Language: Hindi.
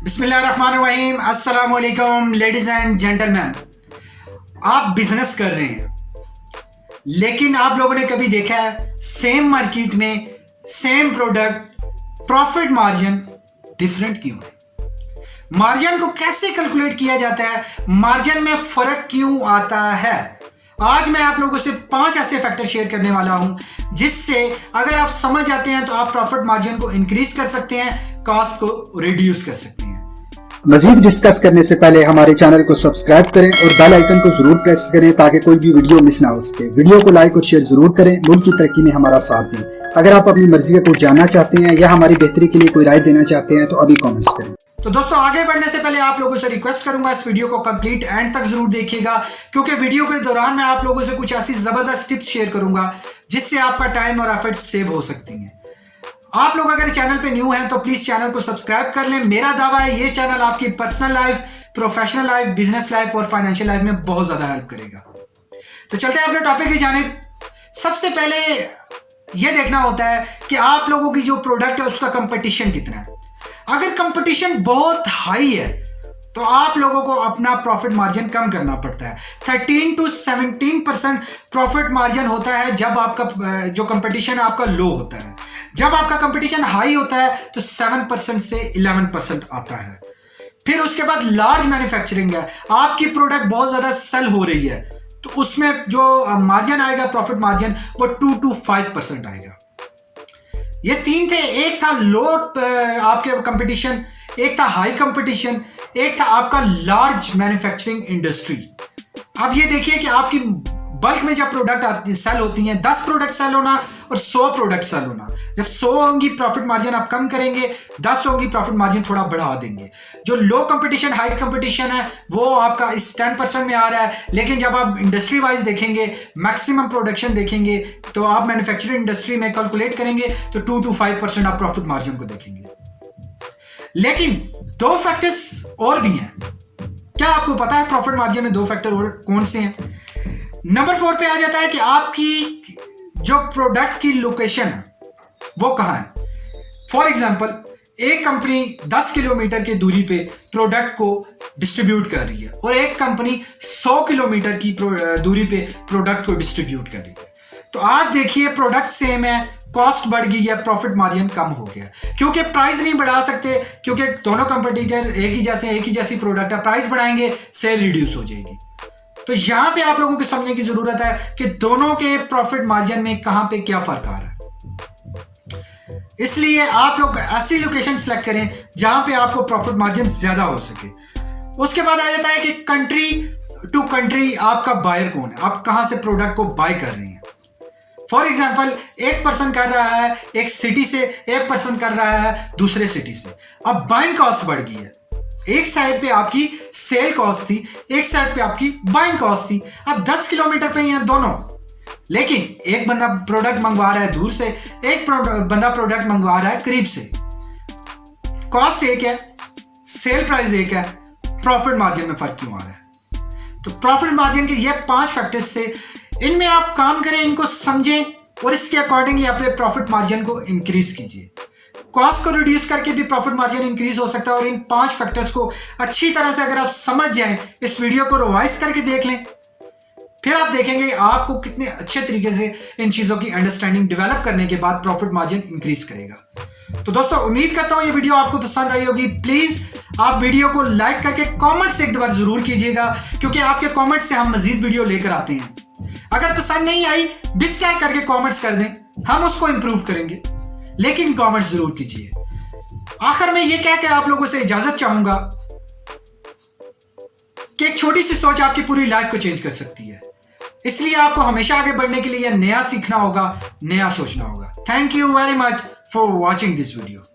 बिस्मिल्लाहिर्रहमानिर्रहीम, अस्सलाम वालेकुम लेडीज एंड जेंटलमैन। आप बिजनेस कर रहे हैं, लेकिन आप लोगों ने कभी देखा है सेम मार्केट में same product profit margin different क्यों है? मार्जिन को कैसे कैलकुलेट किया जाता है? मार्जिन में फर्क क्यों आता है? आज मैं आप लोगों से 5 ऐसे फैक्टर शेयर करने वाला हूं जिससे अगर आप समझ जाते हैं तो आप प्रॉफिट मार्जिन को इंक्रीज कर सकते हैं, कॉस्ट को रिड्यूस कर सकते हैं। मजीद डिस्कस करने से पहले हमारे चैनल को सब्सक्राइब करें और बेल आइकन को जरूर प्रेस करें ताकि कोई भी वीडियो मिस ना हो सके। वीडियो को लाइक और शेयर जरूर करें, मुल्क की तरक्की में हमारा साथ दें। अगर आप अपनी मर्जी का कुछ जानना चाहते हैं या हमारी बेहतरी के लिए कोई राय देना चाहते हैं तो अभी कमेंट्स करें। तो दोस्तों, आगे बढ़ने से पहले आप लोगों से रिक्वेस्ट करूंगा इस वीडियो को कंप्लीट एंड तक जरूर देखिएगा, क्योंकि वीडियो के दौरान मैं आप लोगों से कुछ ऐसी जबरदस्त टिप्स शेयर करूंगा जिससे आपका टाइम और एफर्ट सेव हो सकती हैं। आप लोग अगर चैनल पे न्यू हैं तो प्लीज चैनल को सब्सक्राइब कर लें। मेरा दावा है ये चैनल आपकी personal life, professional life, business life और फाइनेंशियल लाइफ में बहुत ज्यादा हेल्प करेगा। तो चलते हैं अपने टॉपिक की जानिब। सबसे पहले यह देखना होता है कि आप लोगों की जो प्रोडक्ट है उसका कंपटीशन कितना है। अगर कंपटीशन बहुत हाई है तो आप लोगों को अपना प्रॉफिट मार्जिन कम करना पड़ता है। 13 to 17% प्रॉफिट मार्जिन होता है जब आपका जो कंपटीशन है आपका लो होता है। जब आपका कंपटीशन हाई होता है तो 7% से 11% आता है। फिर उसके बाद लार्ज मैन्युफैक्चरिंग है, आपकी प्रोडक्ट बहुत ज्यादा सेल हो रही है तो उसमें जो मार्जिन आएगा प्रॉफिट मार्जिन वो 2 to 5% आएगा। ये 3 थे, एक था लो आपके कंपटीशन, एक था हाई कंपटीशन, एक था आपका लार्ज मैन्युफैक्चरिंग इंडस्ट्री। अब ये देखिए कि आपकी बल्क में जब प्रोडक्ट सेल होती हैं, 10 प्रोडक्ट सेल होना और 100 प्रोडक्ट सेल होना। जब 100 होंगी प्रॉफिट मार्जिन आप कम करेंगे, 10 होंगी प्रॉफिट मार्जिन थोड़ा बढ़ा देंगे। जो लो कंपटीशन हाई कंपटीशन है वो आपका इस 10% में आ रहा है, लेकिन जब आप इंडस्ट्री वाइज देखेंगे, मैक्सिमम प्रोडक्शन देखेंगे तो आप मैन्युफैक्चरिंग इंडस्ट्री में कैलकुलेट करेंगे तो 2 to 5% आप प्रॉफिट मार्जिन को देखेंगे। लेकिन 2 फैक्टर्स और भी हैं। क्या आपको पता है प्रॉफिट मार्जिन में 2 फैक्टर और कौन से हैं? नंबर 4 पे आ जाता है कि आपकी जो प्रोडक्ट की लोकेशन है वो कहां है। फॉर एग्जांपल, एक कंपनी 10 किलोमीटर की दूरी पे प्रोडक्ट को डिस्ट्रीब्यूट कर रही है और एक कंपनी 100 किलोमीटर की दूरी पे प्रोडक्ट को डिस्ट्रीब्यूट कर रही है। तो आप देखिए प्रोडक्ट सेम है, कॉस्ट बढ़ गई है, प्रॉफिट मार्जिन कम हो गया। क्योंकि प्राइस नहीं बढ़ा सकते, क्योंकि दोनों कंपटीटर एक ही जैसी प्रोडक्ट है, प्राइस बढ़ाएंगे सेल रिड्यूस हो जाएगी। तो यहां पे आप लोगों को समझने की जरूरत है कि दोनों के प्रॉफिट मार्जिन में कहां पे क्या फर्क आ रहा है। इसलिए आप लोग ऐसी लोकेशन सेलेक्ट करें जहां पे आपको प्रॉफिट मार्जिन ज्यादा हो सके। उसके बाद आ जाता है कि कंट्री टू कंट्री आपका बायर कौन है, आप कहां से प्रोडक्ट को बाय कर रहे हैं। फॉर एग्जाम्पल, एक पर्सन कर रहा है एक सिटी से, एक पर्सन कर रहा है दूसरे सिटी से। अब बाइंग कॉस्ट बढ़ गई है। एक साइड पे आपकी सेल कॉस्ट थी, एक साइड पे आपकी बाइंग कॉस्ट थी। अब 10 किलोमीटर पे ही हैं दोनों, लेकिन एक बंदा प्रोडक्ट मंगवा रहा है दूर से, एक बंदा प्रोडक्ट मंगवा रहा है करीब से। कॉस्ट एक है, सेल प्राइस एक है, प्रॉफिट मार्जिन में फर्क क्यों आ रहा है? तो प्रॉफिट मार्जिन के ये 5 फैक्टर्स थे। इनमें आप काम करें, इनको समझें और इसके अकॉर्डिंगली अपने प्रॉफिट मार्जिन को इंक्रीज कीजिए। कॉस्ट को रिड्यूस करके भी प्रॉफिट मार्जिन इंक्रीज हो सकता है। और इन 5 फैक्टर्स को अच्छी तरह से अगर आप समझ जाएं, इस वीडियो को रिवाइज करके देख लें, फिर आप देखेंगे आपको कितने अच्छे तरीके से इन चीजों की अंडरस्टैंडिंग डेवलप करने के बाद प्रॉफिट मार्जिन इंक्रीज करेगा। तो दोस्तों, उम्मीद करता हूं ये वीडियो आपको पसंद आई होगी। प्लीज आप वीडियो को लाइक करके कमेंट्स एक बार जरूर कीजिएगा, क्योंकि आपके कमेंट्स से हम मजीद वीडियो लेकर आते हैं। अगर पसंद नहीं आई, डिसलाइक करके कमेंट्स कर दें, हम उसको इंप्रूव करेंगे, लेकिन कमेंट्स जरूर कीजिए। आखिर में यह कह के आप लोगों से इजाजत चाहूंगा कि एक छोटी सी सोच आपकी पूरी लाइफ को चेंज कर सकती है। इसलिए आपको हमेशा आगे बढ़ने के लिए नया सीखना होगा, नया सोचना होगा। Thank you very much for watching this video.